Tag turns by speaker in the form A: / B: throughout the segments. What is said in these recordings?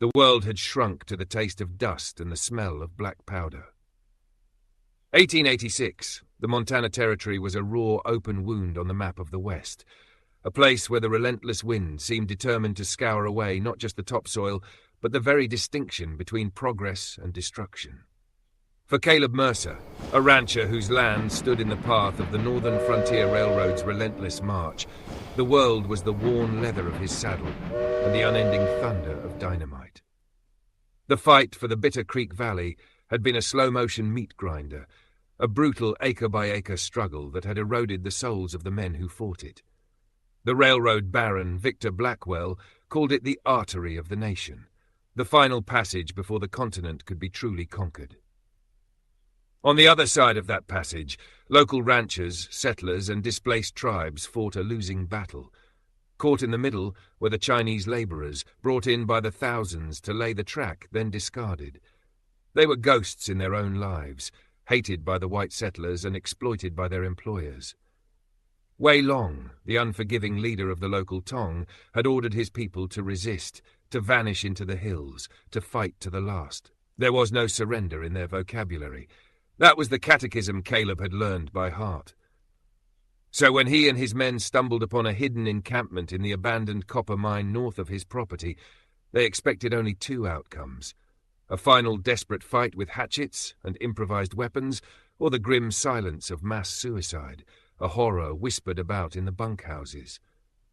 A: The world had shrunk to the taste of dust and the smell of black powder. 1886. The Montana Territory was a raw, open wound on the map of the West, a place where the relentless wind seemed determined to scour away not just the topsoil, but the very distinction between progress and destruction. For Caleb Mercer, a rancher whose land stood in the path of the Northern Frontier Railroad's relentless march, the world was the worn leather of his saddle and the unending thunder of dynamite. The fight for the Bitter Creek Valley had been a slow-motion meat grinder, a brutal acre-by-acre struggle that had eroded the souls of the men who fought it. The railroad baron, Victor Blackwell, called it the artery of the nation, the final passage before the continent could be truly conquered. On the other side of that passage, local ranchers, settlers, and displaced tribes fought a losing battle. Caught in the middle were the Chinese laborers, brought in by the thousands to lay the track, then discarded. They were ghosts in their own lives, hated by the white settlers and exploited by their employers. Wei Long, the unforgiving leader of the local Tong, had ordered his people to resist, to vanish into the hills, to fight to the last. There was no surrender in their vocabulary. That was the catechism Caleb had learned by heart. So when he and his men stumbled upon a hidden encampment in the abandoned copper mine north of his property, they expected only two outcomes: a final desperate fight with hatchets and improvised weapons, or the grim silence of mass suicide, a horror whispered about in the bunkhouses.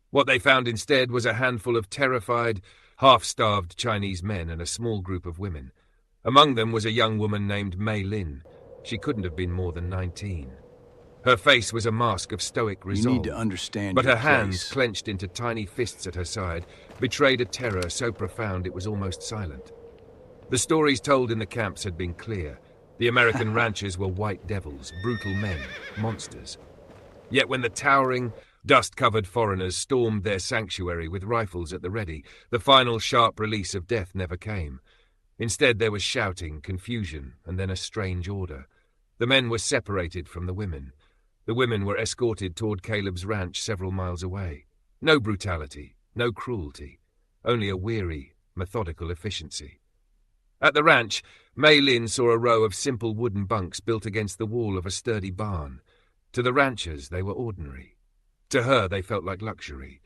A: What they found instead was a handful of terrified, half-starved Chinese men and a small group of women. Among them was a young woman named Mei Lin. She couldn't have been more than 19. Her face was a mask of stoic resolve.
B: You need to understand
A: but
B: your
A: her hands,
B: place.
A: clenched into tiny fists at her side, betrayed a terror so profound it was almost silent. The stories told in the camps had been clear. The American ranchers were white devils, brutal men, monsters. Yet when the towering, dust-covered foreigners stormed their sanctuary with rifles at the ready, the final sharp release of death never came. Instead there was shouting, confusion, and then a strange order. The men were separated from the women. The women were escorted toward Caleb's ranch several miles away. No brutality, no cruelty, only a weary, methodical efficiency. At the ranch, Mei Lin saw a row of simple wooden bunks built against the wall of a sturdy barn. To the ranchers, they were ordinary. To her, they felt like luxury.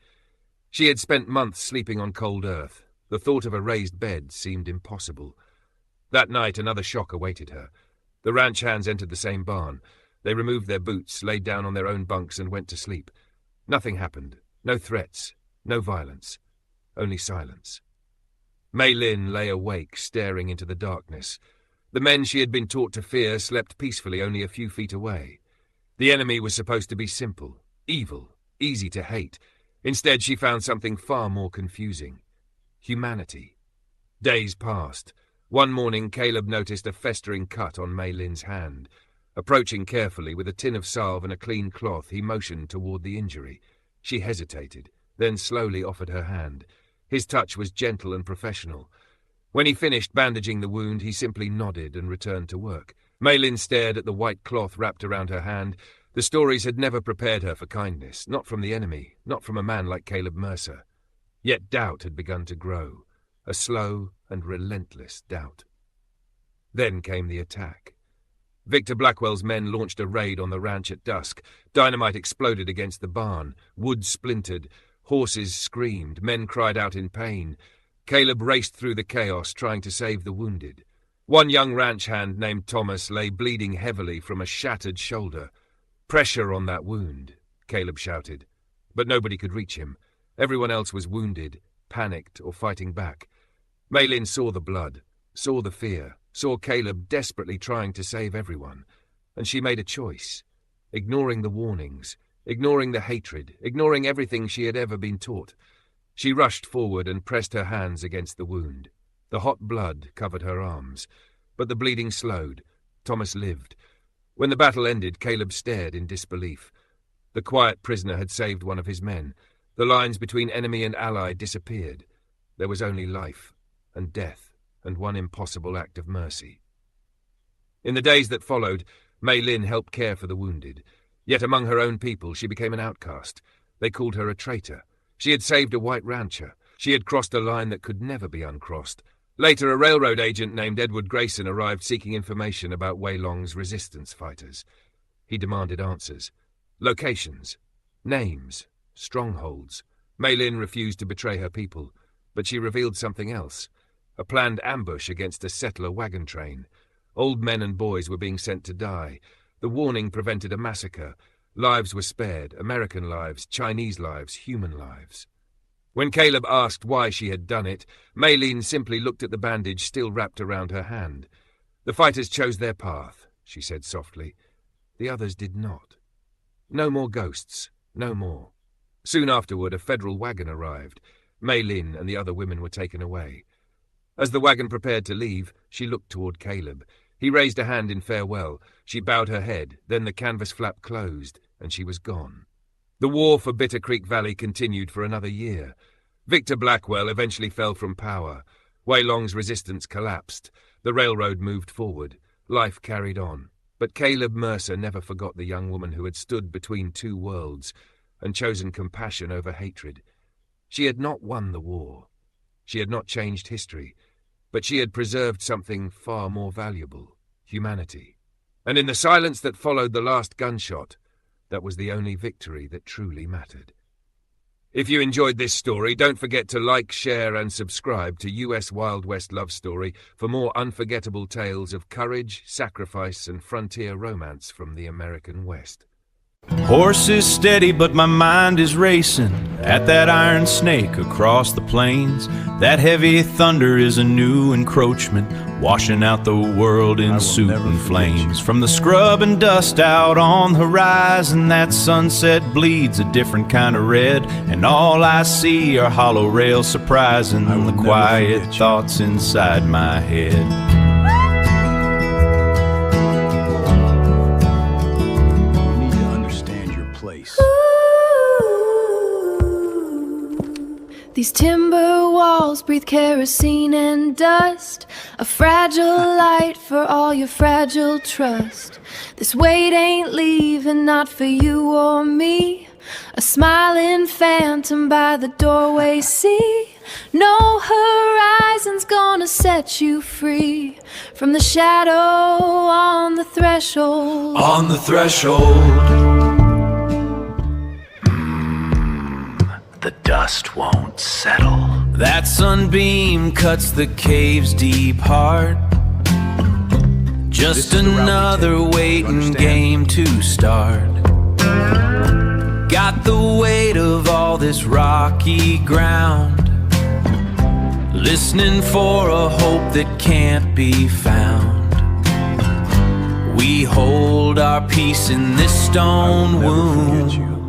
A: She had spent months sleeping on cold earth. The thought of a raised bed seemed impossible. That night, another shock awaited her. The ranch hands entered the same barn. They removed their boots, laid down on their own bunks, and went to sleep. Nothing happened. No threats. No violence. Only silence. Mei Lin lay awake, staring into the darkness. The men she had been taught to fear slept peacefully only a few feet away. The enemy was supposed to be simple, evil, easy to hate. Instead, she found something far more confusing. Humanity. Days passed. One morning, Caleb noticed a festering cut on Mei Lin's hand. Approaching carefully with a tin of salve and a clean cloth, he motioned toward the injury. She hesitated, then slowly offered her hand. His touch was gentle and professional. When he finished bandaging the wound, he simply nodded and returned to work. Mei Lin stared at the white cloth wrapped around her hand. The stories had never prepared her for kindness, not from the enemy, not from a man like Caleb Mercer. Yet doubt had begun to grow, a slow and relentless doubt. Then came the attack. Victor Blackwell's men launched a raid on the ranch at dusk. Dynamite exploded against the barn. Wood splintered. Horses screamed. Men cried out in pain. Caleb raced through the chaos, trying to save the wounded. One young ranch hand named Thomas lay bleeding heavily from a shattered shoulder. "Pressure on that wound," Caleb shouted. But nobody could reach him. Everyone else was wounded, panicked, or fighting back. Mei Lin saw the blood, saw the fear, saw Caleb desperately trying to save everyone, and she made a choice, ignoring the warnings, ignoring the hatred, ignoring everything she had ever been taught. She rushed forward and pressed her hands against the wound. The hot blood covered her arms, but the bleeding slowed. Thomas lived. When the battle ended, Caleb stared in disbelief. The quiet prisoner had saved one of his men. The lines between enemy and ally disappeared. There was only life and death and one impossible act of mercy. In the days that followed, Mei Lin helped care for the wounded. Yet among her own people she became an outcast. They called her a traitor. She had saved a white rancher, She had crossed a line that could never be uncrossed. Later, a railroad agent named Edward Grayson arrived seeking information about Wei Long's resistance fighters. He demanded answers. Locations. Names. Strongholds. Mei Lin refused to betray her people, but she revealed something else. A planned ambush against a settler wagon train. Old men and boys were being sent to die. The warning prevented a massacre. Lives were spared, American lives, Chinese lives, human lives. When Caleb asked why she had done it, Mei Lin simply looked at the bandage still wrapped around her hand. The fighters chose their path, she said softly. The others did not. No more ghosts, no more. Soon afterward, a federal wagon arrived. Mei Lin and the other women were taken away. As the wagon prepared to leave, she looked toward Caleb. He raised a hand in farewell. She bowed her head, then the canvas flap closed, and she was gone. The war for Bitter Creek Valley continued for another year. Victor Blackwell eventually fell from power. Wei Long's resistance collapsed. The railroad moved forward. Life carried on. But Caleb Mercer never forgot the young woman who had stood between two worlds and chosen compassion over hatred. She had not won the war. She had not changed history, but she had preserved something far more valuable, humanity. And in the silence that followed the last gunshot, that was the only victory that truly mattered. If you enjoyed this story, don't forget to like, share, and subscribe to US Wild West Love Story for more unforgettable tales of courage, sacrifice, and frontier romance from the American West.
B: Horse is steady, but my mind is racing at that iron snake across the plains. That heavy thunder is a new encroachment, washing out the world in soot and flames. From the scrub and dust out on the horizon, that sunset bleeds a different kind of red, and all I see are hollow rails surprising the quiet thoughts inside my head.
C: These timber walls breathe kerosene and dust, a fragile light for all your fragile trust. This weight ain't leaving, not for you or me. A smiling phantom by the doorway, see. No horizon's gonna set you free from the shadow on the threshold.
B: On the threshold. The dust won't settle. That sunbeam cuts the cave's deep heart. Just another waiting game to start. Got the weight of all this rocky ground, listening for a hope that can't be found. We hold our peace in this stone wound.